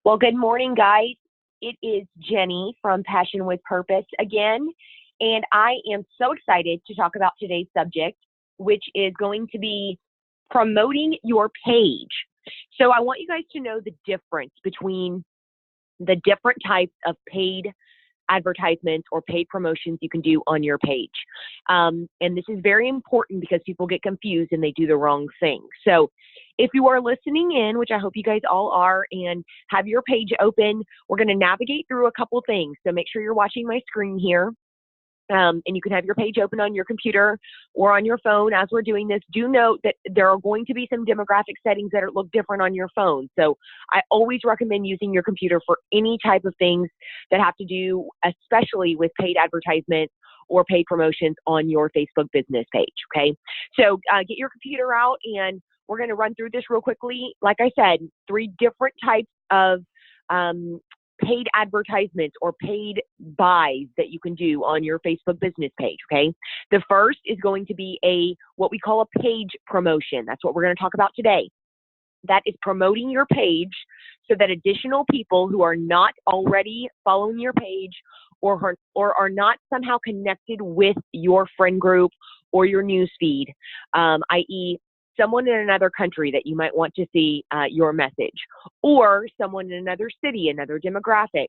Well, good morning, guys. It is Jenny from Passion with Purpose again, and I am so excited to talk about today's subject, which is going to be promoting your page. So I want you guys to know the difference between the different types of paid advertisements or paid promotions you can do on your page. And this is very important because people get confused and they do the wrong thing. So if you are listening in, which I hope you guys all are, and have your page open, we're going to navigate through a couple things. So make sure you're watching my screen here. And you can have your page open on your computer or on your phone as we're doing this. Do note that there are going to be some demographic settings that look different on your phone. So I always recommend using your computer for any type of things that have to do, especially with paid advertisements or paid promotions on your Facebook business page, okay? So get your computer out and we're going to run through this real quickly. Like I said, 3 different types of paid advertisements or paid buys that you can do on your Facebook business page, okay? The first is going to be what we call a page promotion. That's what we're going to talk about today. That is promoting your page so that additional people who are not already following your page or are not somehow connected with your friend group or your news feed, i.e., someone in another country that you might want to see your message, or someone in another city, another demographic,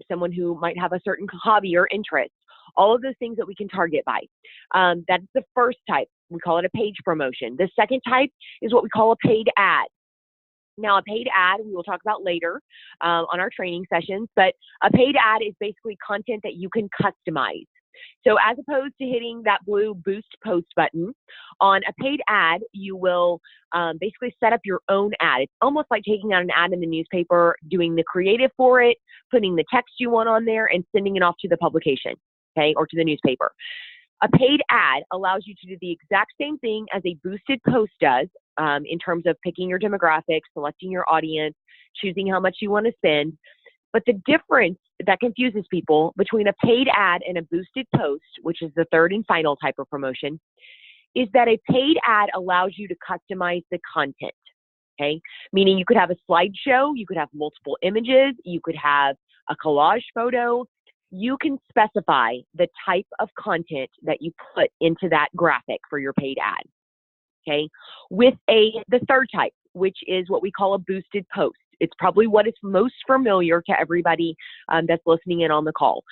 someone who might have a certain hobby or interest, all of those things that we can target by. That's the first type. We call it a page promotion. The second type is what we call a paid ad. Now, a paid ad, we will talk about later on our training sessions, but a paid ad is basically content that you can customize. So as opposed to hitting that blue boost post button, on a paid ad, you will basically set up your own ad. It's almost like taking out an ad in the newspaper, doing the creative for it, putting the text you want on there, and sending it off to the publication, okay, or to the newspaper. A paid ad allows you to do the exact same thing as a boosted post does in terms of picking your demographics, selecting your audience, choosing how much you want to spend. But the difference that confuses people between a paid ad and a boosted post, which is the third and final type of promotion, is that a paid ad allows you to customize the content, okay? Meaning you could have a slideshow, you could have multiple images, you could have a collage photo. You can specify the type of content that you put into that graphic for your paid ad, okay? With the third type, which is what we call a boosted post. It's probably what is most familiar to everybody that's listening in on the call.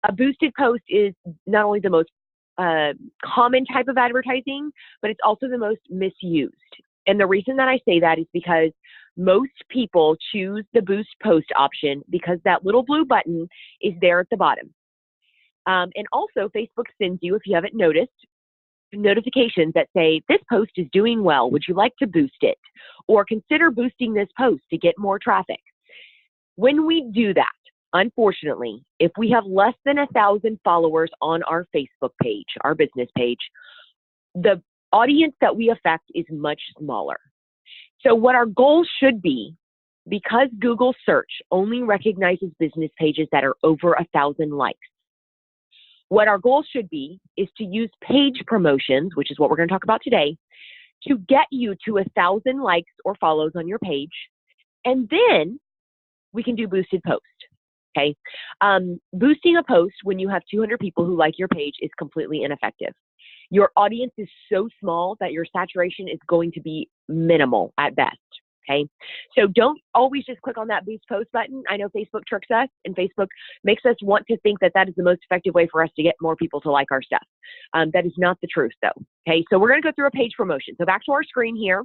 A boosted post is not only the most common type of advertising, but it's also the most misused. And the reason that I say that is because most people choose the boost post option because that little blue button is there at the bottom. And also Facebook sends you, if you haven't noticed, notifications that say, this post is doing well. Would you like to boost it? Or consider boosting this post to get more traffic. When we do that, unfortunately, if we have less than 1,000 followers on our Facebook page, our business page, the audience that we affect is much smaller. So what our goal should be, because Google search only recognizes business pages that are over 1,000 likes, what our goal should be is to use page promotions, which is what we're going to talk about today, to get you to 1,000 likes or follows on your page. And then we can do boosted post, okay? Boosting a post when you have 200 people who like your page is completely ineffective. Your audience is so small that your saturation is going to be minimal at best. Okay, so don't always just click on that boost post button. I know Facebook tricks us and Facebook makes us want to think that that is the most effective way for us to get more people to like our stuff. That is not the truth though. Okay, so we're going to go through a page promotion. So back to our screen here.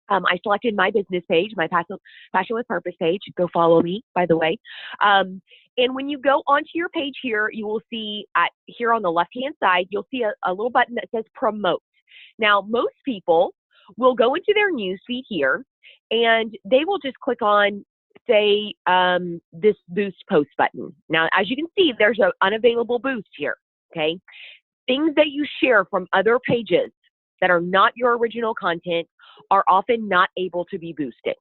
I selected my business page, my Passion with Purpose page. Go follow me, by the way. And when you go onto your page here, you will see here on the left-hand side, you'll see a little button that says promote. Now, most people will go into their newsfeed here and they will just click on, say, this boost post button. Now, as you can see, there's an unavailable boost here, okay? Things that you share from other pages that are not your original content are often not able to be boosted,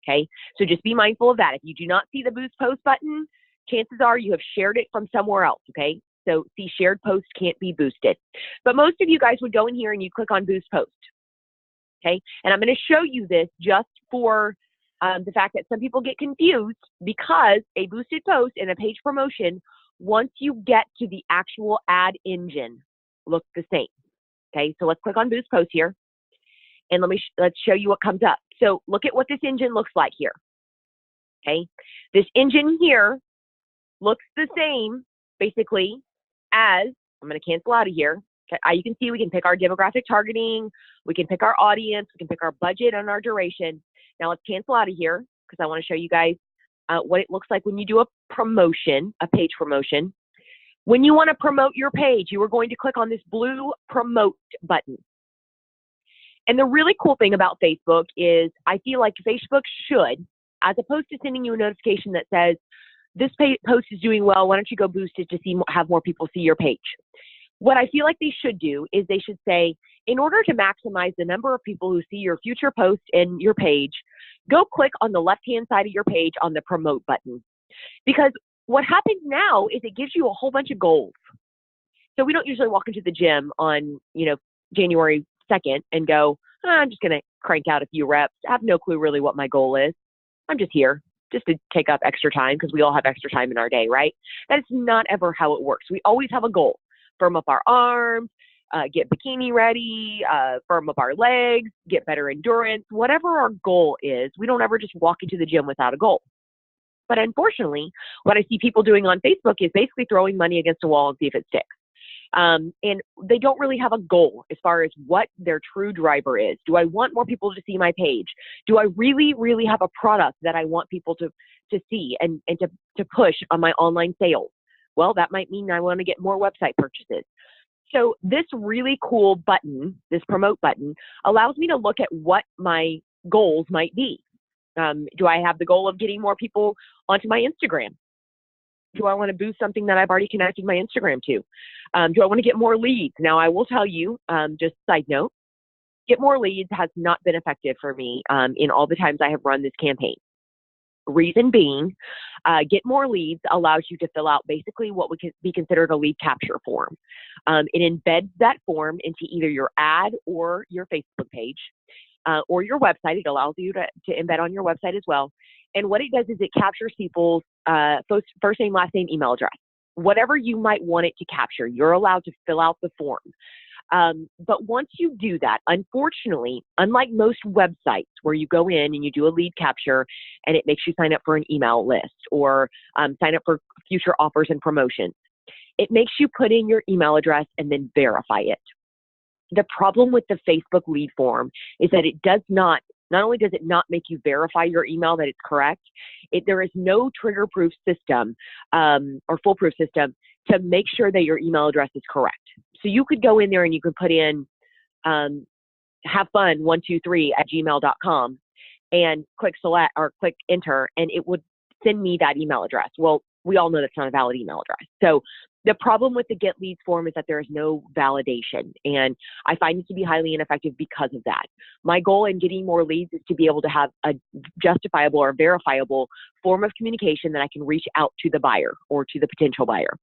okay? So just be mindful of that. If you do not see the boost post button, chances are you have shared it from somewhere else, okay? So see, shared post can't be boosted. But most of you guys would go in here and you click on boost post, okay? And I'm going to show you this just for The fact that some people get confused because a boosted post and a page promotion, once you get to the actual ad engine, look the same. Okay, so let's click on Boost Post here, and let's show you what comes up. So look at what this engine looks like here. Okay, this engine here looks the same basically as, I'm going to cancel out of here. Okay, you can see we can pick our demographic targeting, we can pick our audience, we can pick our budget and our duration. Now let's cancel out of here because I want to show you guys what it looks like when you do a promotion, a page promotion. When you want to promote your page, you are going to click on this blue promote button. And the really cool thing about Facebook is I feel like Facebook should, as opposed to sending you a notification that says, this post is doing well, why don't you go boost it to have more people see your page? What I feel like they should do is they should say, in order to maximize the number of people who see your future post and your page, go click on the left-hand side of your page on the promote button. Because what happens now is it gives you a whole bunch of goals. So we don't usually walk into the gym on, January 2nd and go, I'm just going to crank out a few reps. I have no clue really what my goal is. I'm just here just to take up extra time because we all have extra time in our day, right? That is not ever how it works. We always have a goal. Firm up our arms, get bikini ready, firm up our legs, get better endurance, whatever our goal is. We don't ever just walk into the gym without a goal. But unfortunately, what I see people doing on Facebook is basically throwing money against a wall and see if it sticks. And they don't really have a goal as far as what their true driver is. Do I want more people to see my page? Do I really, really have a product that I want people to see and to push on my online sales? Well, that might mean I want to get more website purchases. So this really cool button, this promote button, allows me to look at what my goals might be. Do I have the goal of getting more people onto my Instagram? Do I want to boost something that I've already connected my Instagram to? Do I want to get more leads? Now, I will tell you, just a side note, get more leads has not been effective for me in all the times I have run this campaign. Reason being, get more leads allows you to fill out basically what would be considered a lead capture form. It embeds that form into either your ad or your Facebook page or your website. It allows you to embed on your website as well. And what it does is it captures people's first name, last name, email address. Whatever you might want it to capture, you're allowed to fill out the form. But once you do that, unfortunately, unlike most websites where you go in and you do a lead capture and it makes you sign up for an email list or sign up for future offers and promotions, it makes you put in your email address and then verify it. The problem with the Facebook lead form is that it does not only does it not make you verify your email that it's correct, there is no trigger-proof system or foolproof system to make sure that your email address is correct. So you could go in there and you could put in havefun123@gmail.com and click select or click enter, and it would send me that email address. Well, we all know that's not a valid email address. So the problem with the Get Leads form is that there is no validation, and I find it to be highly ineffective because of that. My goal in getting more leads is to be able to have a justifiable or verifiable form of communication that I can reach out to the buyer or to the potential buyer.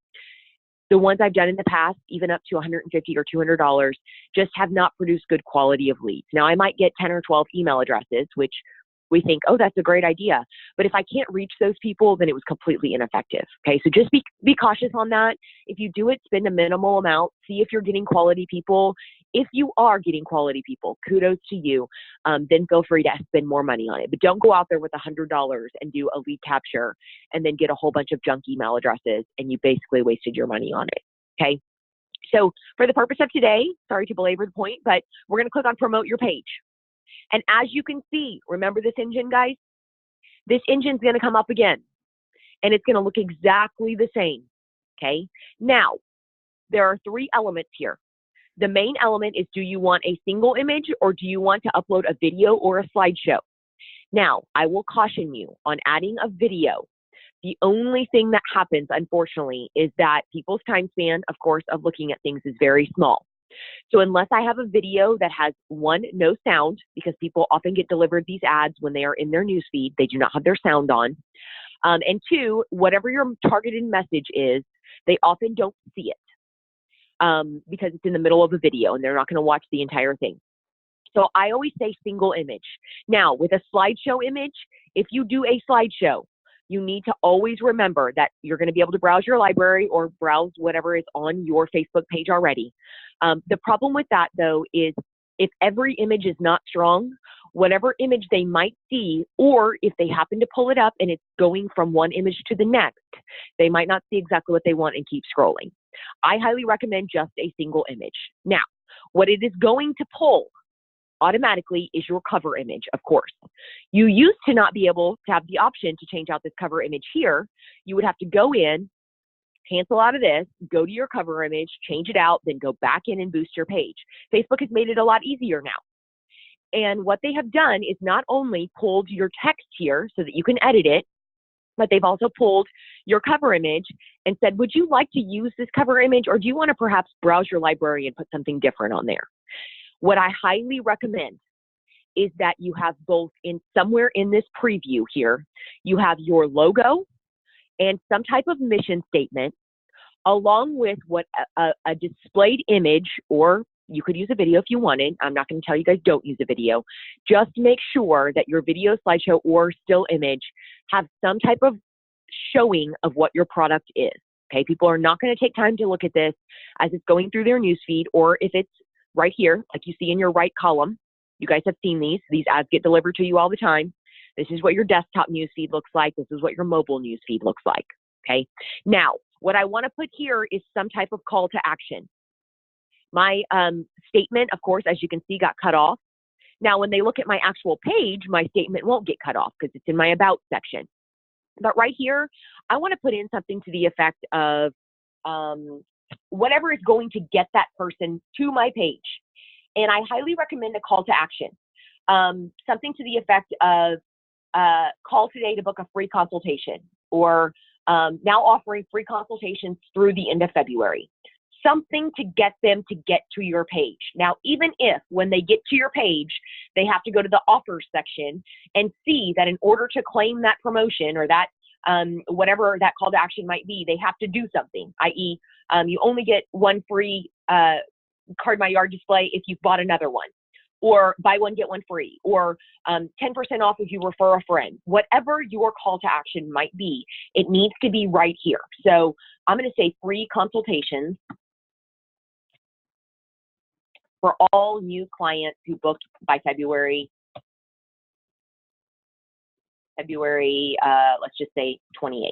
The ones I've done in the past, even up to $150 or $200, just have not produced good quality of leads. Now, I might get 10 or 12 email addresses, which we think, oh, that's a great idea. But if I can't reach those people, then it was completely ineffective. Okay, so just be cautious on that. If you do it, spend a minimal amount. See if you're getting quality people. If you are getting quality people, kudos to you. Then feel free to spend more money on it. But don't go out there with $100 and do a lead capture and then get a whole bunch of junk email addresses and you basically wasted your money on it. Okay. So for the purpose of today, sorry to belabor the point, but we're going to click on promote your page. And as you can see, remember this engine, guys? This engine's going to come up again, and it's going to look exactly the same, okay? Now, there are three elements here. The main element is, do you want a single image or do you want to upload a video or a slideshow? Now, I will caution you on adding a video. The only thing that happens, unfortunately, is that people's time span, of course, of looking at things is very small. So unless I have a video that has, one, no sound, because people often get delivered these ads when they are in their newsfeed, they do not have their sound on. And two, whatever your targeted message is, they often don't see it because it's in the middle of a video and they're not going to watch the entire thing. So I always say single image. Now, with a slideshow image, if you do a slideshow, you need to always remember that you're going to be able to browse your library or browse whatever is on your Facebook page already. The problem with that, though, is if every image is not strong, whatever image they might see, or if they happen to pull it up and it's going from one image to the next, they might not see exactly what they want and keep scrolling. I highly recommend just a single image. Now, what it is going to pull automatically is your cover image, of course. You used to not be able to have the option to change out this cover image here. You would have to go in, cancel out of this, go to your cover image, change it out, then go back in and boost your page. Facebook has made it a lot easier now. And what they have done is not only pulled your text here so that you can edit it, but they've also pulled your cover image and said, would you like to use this cover image, or do you want to perhaps browse your library and put something different on there? What I highly recommend is that you have both in somewhere in this preview here, you have your logo and some type of mission statement, along with what a displayed image, or you could use a video if you wanted. I'm not going to tell you guys don't use a video. Just make sure that your video, slideshow, or still image have some type of showing of what your product is. Okay, people are not going to take time to look at this as it's going through their newsfeed, or if it's right here, like you see in your right column. You guys have seen these. These ads get delivered to you all the time. This is what your desktop newsfeed looks like. This is what your mobile newsfeed looks like. Okay. Now, what I want to put here is some type of call to action. My statement, of course, as you can see, got cut off. Now, when they look at my actual page, my statement won't get cut off because it's in my About section. But right here, I want to put in something to the effect of whatever is going to get that person to my page. And I highly recommend a call to action. Something to the effect of call today to book a free consultation, or now offering free consultations through the end of February. Something to get them to get to your page. Now, even if when they get to your page, they have to go to the offers section and see that in order to claim that promotion or that whatever that call to action might be, they have to do something, i.e. You only get one free Card My Yard display if you've bought another one, or buy one, get one free, or 10% off if you refer a friend. Whatever your call to action might be, it needs to be right here. So I'm going to say free consultations for all new clients who booked by February, let's just say 28th.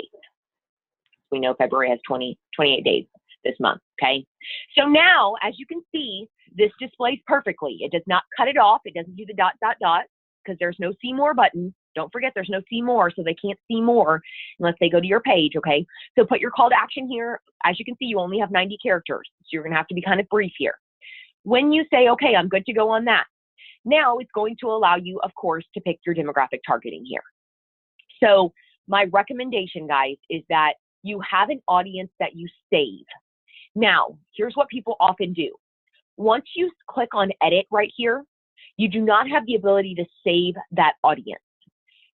We know February has 28 days this month, okay? So now, as you can see, this displays perfectly. It does not cut it off. It doesn't do the ... because there's no see more button. Don't forget there's no see more, so they can't see more unless they go to your page, okay? So put your call to action here. As you can see, you only have 90 characters, so you're gonna have to be kind of brief here. When you say, okay, I'm good to go on that, now it's going to allow you, of course, to pick your demographic targeting here. So my recommendation, guys, is that you have an audience that you save. Now, here's what people often do. Once you click on edit right here, you do not have the ability to save that audience.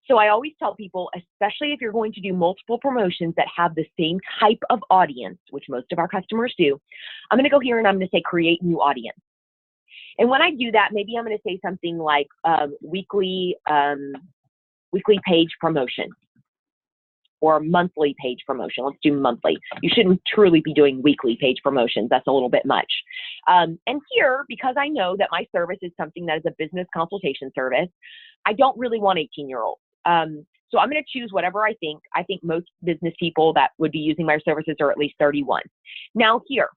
So I always tell people, especially if you're going to do multiple promotions that have the same type of audience, which most of our customers do, I'm going to go here and I'm going to say create new audience. And when I do that, maybe I'm going to say something like weekly page promotion or monthly page promotion. Let's do monthly. You shouldn't truly be doing weekly page promotions. That's a little bit much. And here, because I know that my service is something that is a business consultation service, I don't really want 18-year-olds. So I'm going to choose whatever I think. I think most business people that would be using my services are at least 31. Now here,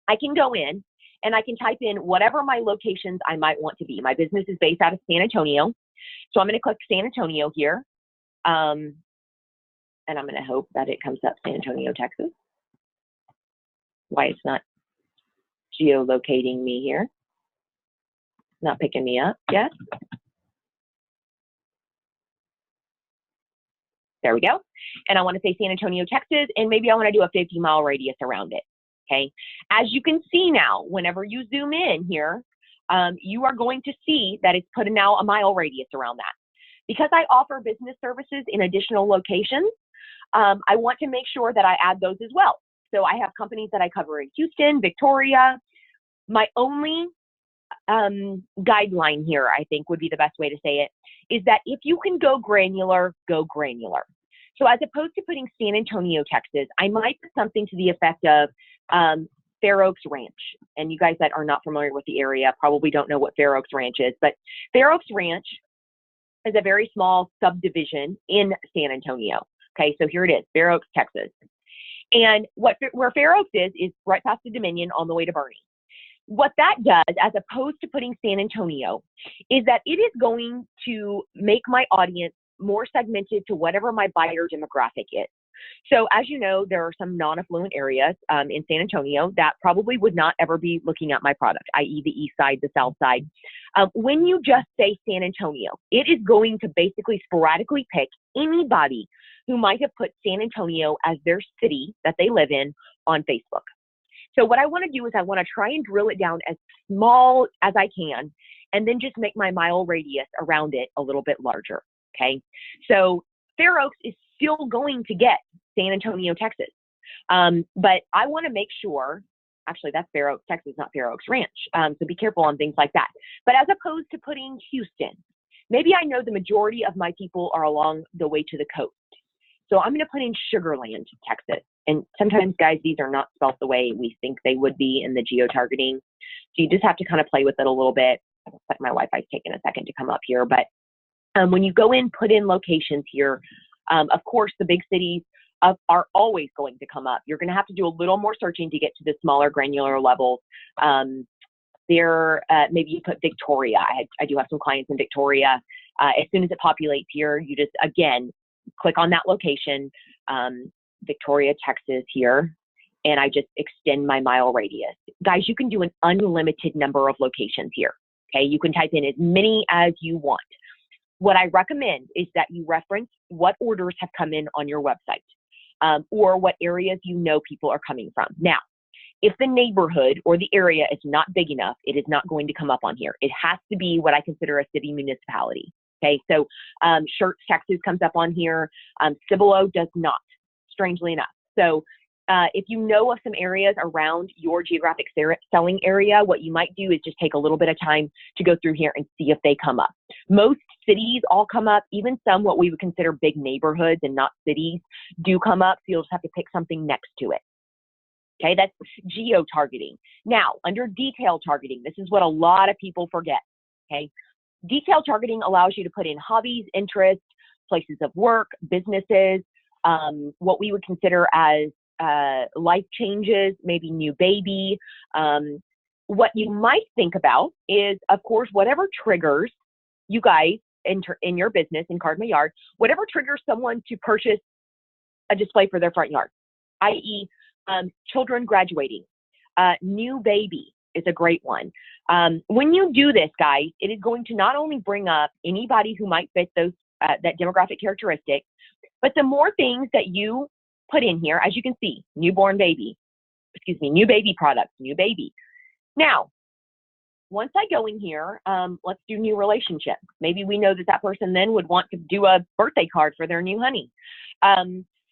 I can go in and I can type in whatever my locations I might want to be. My business is based out of San Antonio. So I'm going to click San Antonio here. And I'm going to hope that it comes up San Antonio, Texas. Why it's not geolocating me here. Not picking me up yet. There we go. And I want to say San Antonio, Texas, and maybe I want to do a 50-mile radius around it. Okay. As you can see now, whenever you zoom in here, you are going to see that it's put now a mile radius around that. Because I offer business services in additional locations, I want to make sure that I add those as well. So I have companies that I cover in Houston, Victoria. My only guideline here, I think would be the best way to say it, is that if you can go granular, go granular. So as opposed to putting San Antonio, Texas, I might put something to the effect of Fair Oaks Ranch. And you guys that are not familiar with the area probably don't know what Fair Oaks Ranch is, but Fair Oaks Ranch is a very small subdivision in San Antonio. Okay, so here it is, Fair Oaks, Texas. And where Fair Oaks is right past the Dominion on the way to Boerne. What that does, as opposed to putting San Antonio, is that it is going to make my audience more segmented to whatever my buyer demographic is. So as you know, there are some non-affluent areas in San Antonio that probably would not ever be looking at my product, i.e. the east side, the south side. When you just say San Antonio, it is going to basically sporadically pick anybody who might have put San Antonio as their city that they live in on Facebook. So what I want to do is I want to try and drill it down as small as I can, and then just make my mile radius around it a little bit larger. Okay. So Fair Oaks is still going to get San Antonio, Texas. But I want to make sure, actually that's Fair Oaks, Texas, not Fair Oaks Ranch. So be careful on things like that. But as opposed to putting Houston, maybe I know the majority of my people are along the way to the coast. So I'm going to put in Sugar Land, Texas. And sometimes, guys, these are not spelled the way we think they would be in the geo-targeting. So you just have to kind of play with it a little bit. Like my Wi-Fi's taking a second to come up here. But when you go in, put in locations here, of course, the big cities are always going to come up. You're going to have to do a little more searching to get to the smaller granular levels. Maybe you put Victoria. I do have some clients in Victoria. As soon as it populates here, you just, again, click on that location, Victoria, Texas here, and I just extend my mile radius. Guys, you can do an unlimited number of locations here. Okay, you can type in as many as you want. What I recommend is that you reference what orders have come in on your website, or what areas you know people are coming from. Now, if the neighborhood or the area is not big enough, it is not going to come up on here. It has to be what I consider a city municipality. Okay, so Schertz, Texas comes up on here. Cibolo does not, strangely enough. So if you know of some areas around your geographic selling area, what you might do is just take a little bit of time to go through here and see if they come up. Most cities all come up, even some what we would consider big neighborhoods and not cities do come up. So you'll just have to pick something next to it. Okay, that's geo-targeting. Now, under detail targeting, this is what a lot of people forget. Okay, detail targeting allows you to put in hobbies, interests, places of work, businesses, what we would consider as life changes, maybe new baby. What you might think about is, of course, whatever triggers you guys in your business, in Card My Yard, whatever triggers someone to purchase a display for their front yard, i.e. Children graduating, new baby is a great one. When you do this, guys, it is going to not only bring up anybody who might fit those that demographic characteristic, but the more things that you put in here, as you can see, newborn baby, new baby products, new baby. Now, once I go in here, let's do new relationship. Maybe we know that that person then would want to do a birthday card for their new honey.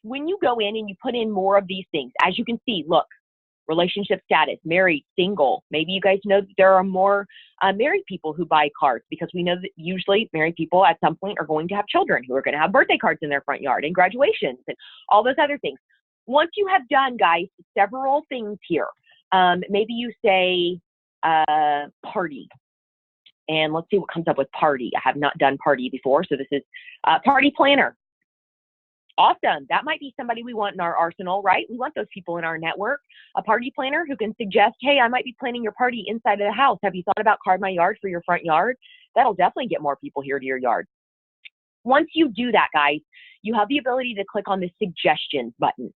When you go in and you put in more of these things, as you can see, look, relationship status, married, single. Maybe you guys know that there are more married people who buy cards, because we know that usually married people at some point are going to have children who are going to have birthday cards in their front yard and graduations and all those other things. Once you have done, guys, several things here, maybe you say party. And let's see what comes up with party. I have not done party before, so this is party planner. Awesome. That might be somebody we want in our arsenal, right? We want those people in our network. A party planner who can suggest, hey, I might be planning your party inside of the house. Have you thought about Card My Yard for your front yard? That'll definitely get more people here to your yard. Once you do that, guys, you have the ability to click on the suggestions button.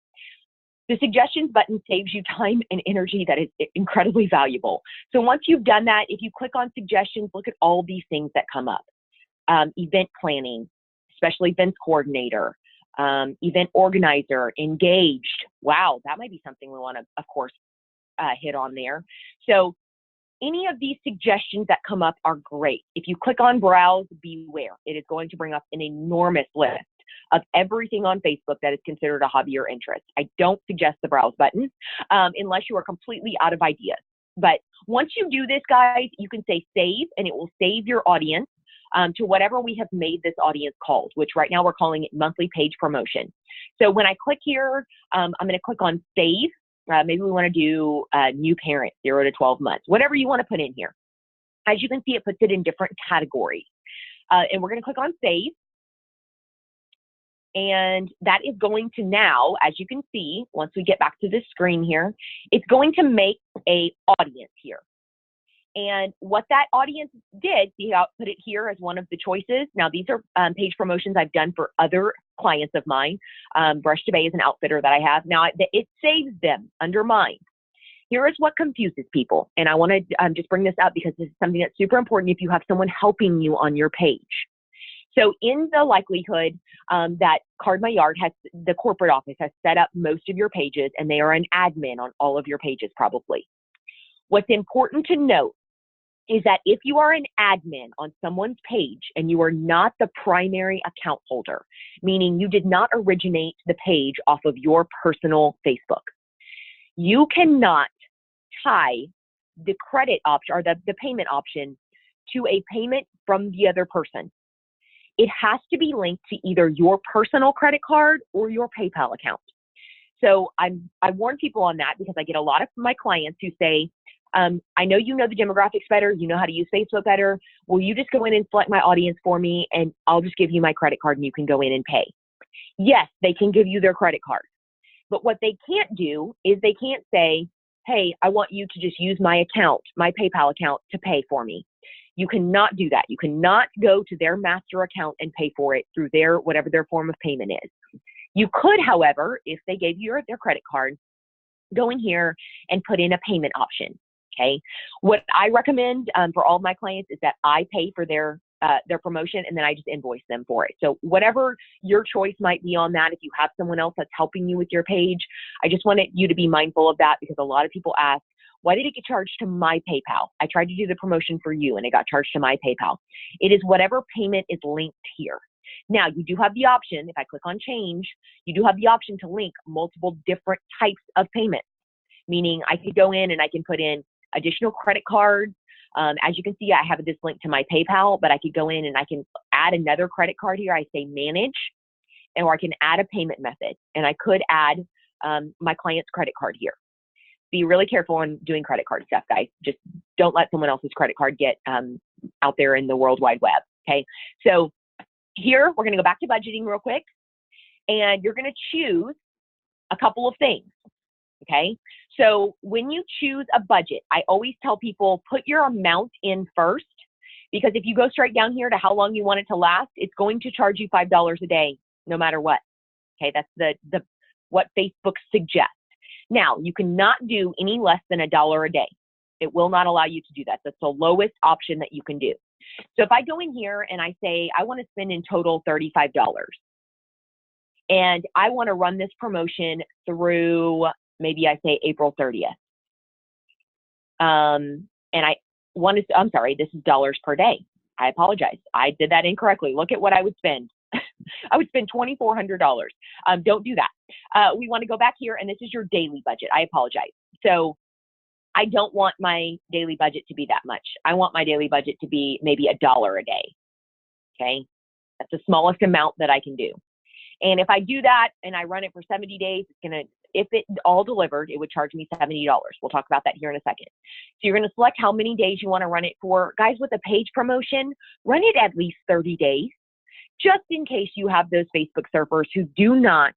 The suggestions button saves you time and energy that is incredibly valuable. So once you've done that, if you click on suggestions, look at all these things that come up. Event planning, special events coordinator, event organizer, engaged. Wow, that might be something we want to, of course, hit on there. So any of these suggestions that come up are great. If you click on browse, beware. It is going to bring up an enormous list of everything on Facebook that is considered a hobby or interest. I don't suggest the browse button unless you are completely out of ideas. But Once you do this, guys, you can say save, and it will save your audience to whatever we have made this audience called, which right now we're calling it monthly page promotion. So when I click here, I'm going to click on save. Maybe we want to do new parent, 0 to 12 months, whatever you want to put in here. As you can see, it puts it in different categories. And we're going to click on save. And that is going to now, as you can see, once we get back to this screen here, it's going to make a audience here. And what that audience did, see how I put it here as one of the choices. Now, these are page promotions I've done for other clients of mine. Brush to Bay is an outfitter that I have. Now, it saves them under mine. Here is what confuses people. And I want to just bring this up because this is something that's super important if you have someone helping you on your page. So in the likelihood that Card My Yard has, the corporate office has set up most of your pages, and they are an admin on all of your pages probably. What's important to note is that if you are an admin on someone's page and you are not the primary account holder, meaning you did not originate the page off of your personal Facebook, you cannot tie the credit option or the payment option to a payment from the other person. It has to be linked to either your personal credit card or your PayPal account. So I warn people on that because I get a lot of my clients who say, I know you know the demographics better, you know how to use Facebook better. Will you just go in and select my audience for me and I'll just give you my credit card and you can go in and pay? Yes, they can give you their credit card. But what they can't do is they can't say, hey, I want you to just use my account, my PayPal account to pay for me. You cannot do that. You cannot go to their master account and pay for it through their, whatever their form of payment is. You could, however, if they gave you their credit card, go in here and put in a payment option. Okay. What I recommend for all of my clients is that I pay for their promotion and then I just invoice them for it. So whatever your choice might be on that, if you have someone else that's helping you with your page, I just wanted you to be mindful of that because a lot of people ask, why did it get charged to my PayPal? I tried to do the promotion for you and it got charged to my PayPal. It is whatever payment is linked here. Now, you do have the option, if I click on change, you do have the option to link multiple different types of payments, meaning I could go in and I can put in additional credit cards. As you can see, I have this link to my PayPal, but I could go in and I can add another credit card here. I say manage, or I can add a payment method, and I could add my client's credit card here. Be really careful on doing credit card stuff, guys. Just don't let someone else's credit card get out there in the World Wide Web, okay? So here, we're gonna go back to budgeting real quick, and you're gonna choose a couple of things, okay? So when you choose a budget, I always tell people, put your amount in first, because if you go straight down here to how long you want it to last, it's going to charge you $5 a day, no matter what, okay? That's what Facebook suggests. Now, you cannot do any less than $1 a day. It will not allow you to do that. That's the lowest option that you can do. So if I go in here and I say, I want to spend in total $35, and I want to run this promotion through, maybe I say April 30th. And I want to, I'm sorry, this is dollars per day. I apologize. I did that incorrectly. Look at what I would spend. I would spend $2,400. Don't do that. We want to go back here, and this is your daily budget. I apologize. So I don't want my daily budget to be that much. I want my daily budget to be maybe $1 a day. Okay. That's the smallest amount that I can do. And if I do that and I run it for 70 days, it's going to, if it all delivered, it would charge me $70. We'll talk about that here in a second. So you're going to select how many days you want to run it for. Guys, with a page promotion, run it at least 30 days, just in case you have those Facebook surfers who do not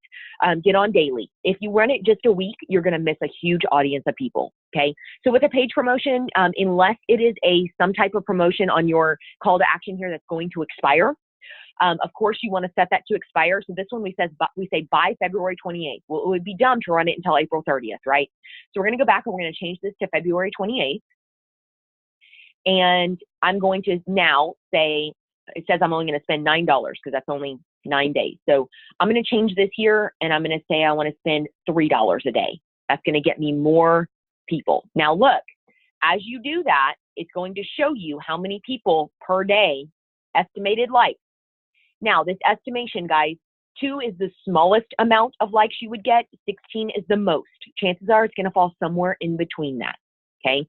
get on daily. If you run it just a week, you're going to miss a huge audience of people, okay? So with a page promotion, unless it is some type of promotion on your call to action here that's going to expire, of course, you want to set that to expire. So this one we say by February 28th. Well, it would be dumb to run it until April 30th, right? So we're going to go back and we're going to change this to February 28th. And I'm going to now say, it says I'm only going to spend $9 because that's only 9 days. So I'm going to change this here and I'm going to say I want to spend $3 a day. That's going to get me more people. Now look, as you do that, it's going to show you how many people per day estimated likes. Now, this estimation, guys, 2 is the smallest amount of likes you would get. 16 is the most. Chances are it's going to fall somewhere in between that. Okay.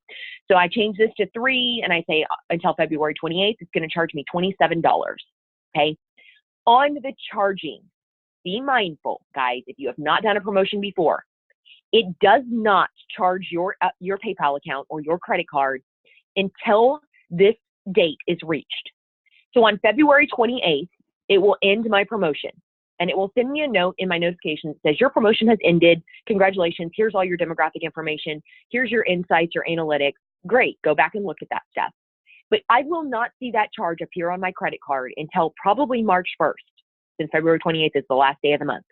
So I change this to 3 and I say until February 28th, it's going to charge me $27. Okay. On the charging, be mindful, guys, if you have not done a promotion before, it does not charge your PayPal account or your credit card until this date is reached. So on February 28th, it will end my promotion, and it will send me a note in my notification that says your promotion has ended. Congratulations. Here's all your demographic information. Here's your insights, your analytics. Great. Go back and look at that stuff. But I will not see that charge appear on my credit card until probably March 1st, since February 28th is the last day of the month.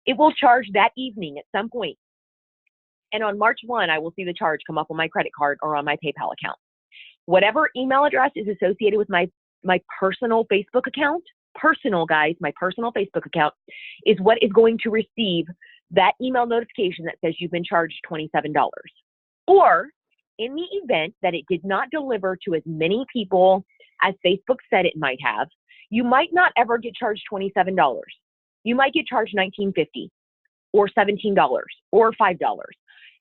It will charge that evening at some point. And on March 1, I will see the charge come up on my credit card or on my PayPal account. Whatever email address is associated with my personal Facebook account, my personal Facebook account is what is going to receive that email notification that says you've been charged $27. Or in the event that it did not deliver to as many people as Facebook said it might have, you might not ever get charged $27. You might get charged $19.50 or $17 or $5.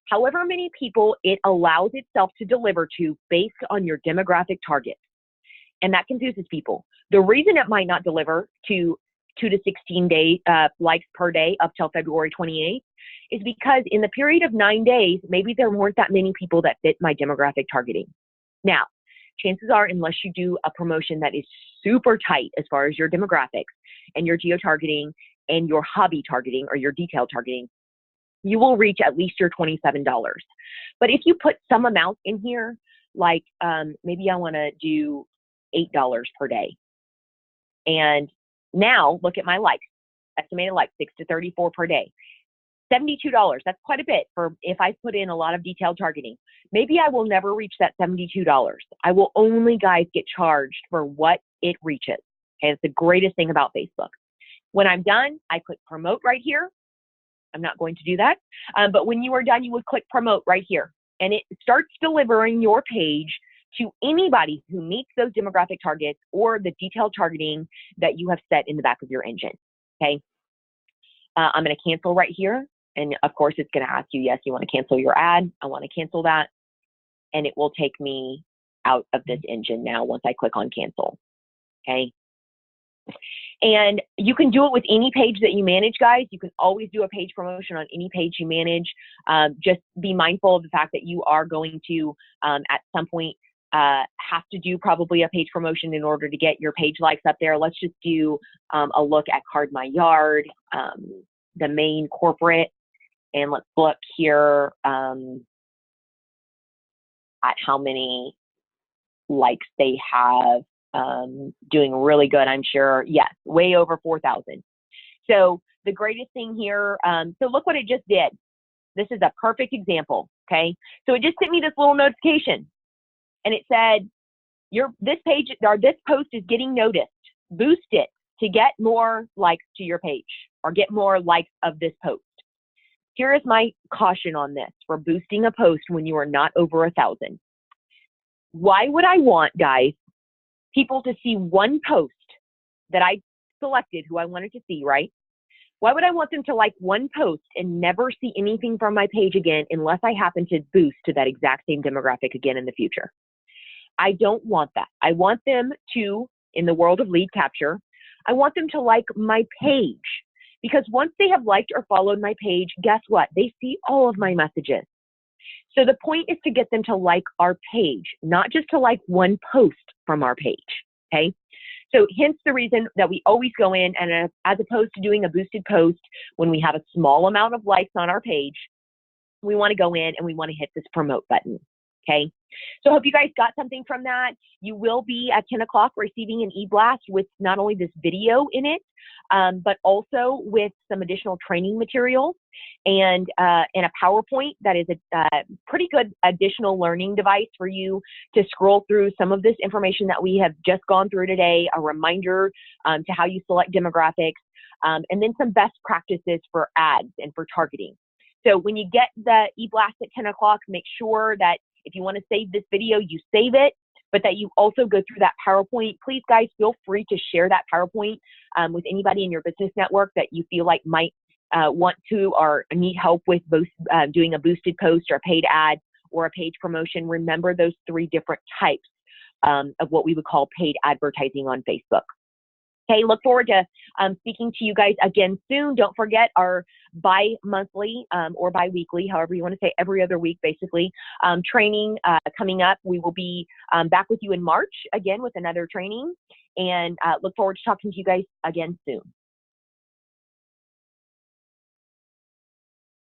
However many people it allows itself to deliver to based on your demographic targets. And that confuses people. The reason it might not deliver to 2 to 16 day likes per day up till February 28th is because in the period of 9 days, maybe there weren't that many people that fit my demographic targeting. Now, chances are, unless you do a promotion that is super tight as far as your demographics and your geo-targeting and your hobby targeting or your detail targeting, you will reach at least your $27. But if you put some amount in here, like maybe I want to do $8 per day. And now look at my likes, estimated likes 6 to 34 per day. $72, that's quite a bit for if I put in a lot of detailed targeting. Maybe I will never reach that $72. I will only, guys, get charged for what it reaches. Okay, it's the greatest thing about Facebook. When I'm done, I click promote right here. I'm not going to do that. But when you are done, you would click promote right here. And it starts delivering your page to anybody who meets those demographic targets or the detailed targeting that you have set in the back of your engine. Okay. I'm going to cancel right here. And of course, it's going to ask you, yes, you want to cancel your ad. I want to cancel that. And it will take me out of this engine now once I click on cancel. Okay. And you can do it with any page that you manage, guys. You can always do a page promotion on any page you manage. Just be mindful of the fact that you are going to, at some point, have to do probably a page promotion in order to get your page likes up there. Let's just do a look at Card My Yard, the main corporate, and let's look here at how many likes they have. Doing really good, I'm sure. Yes, way over 4,000. So the greatest thing here, so look what it just did. This is a perfect example, okay? So it just sent me this little notification, and it said, this page or this post is getting noticed. Boost it to get more likes to your page or get more likes of this post. Here is my caution on this for boosting a post when you are not over 1,000. Why would I want, guys, people to see one post that I selected who I wanted to see, right? Why would I want them to like one post and never see anything from my page again unless I happen to boost to that exact same demographic again in the future? I don't want that. I want them to, in the world of lead capture, I want them to like my page, because once they have liked or followed my page, guess what? They see all of my messages. So the point is to get them to like our page, not just to like one post from our page, okay? So hence the reason that we always go in and as opposed to doing a boosted post when we have a small amount of likes on our page, we want to go in and we want to hit this promote button, okay? So I hope you guys got something from that. You will be at 10 o'clock receiving an e-blast with not only this video in it, but also with some additional training materials and a PowerPoint that is a pretty good additional learning device for you to scroll through some of this information that we have just gone through today, a reminder to how you select demographics, and then some best practices for ads and for targeting. So when you get the e-blast at 10 o'clock, make sure that if you want to save this video, you save it, but that you also go through that PowerPoint. Please, guys, feel free to share that PowerPoint with anybody in your business network that you feel like might want to or need help with both doing a boosted post or a paid ad or a page promotion, remember those three different types of what we would call paid advertising on Facebook. Okay, look forward to speaking to you guys again soon. Don't forget our bi-monthly or bi-weekly, however you want to say, every other week, basically, training coming up. We will be back with you in March again with another training, and look forward to talking to you guys again soon.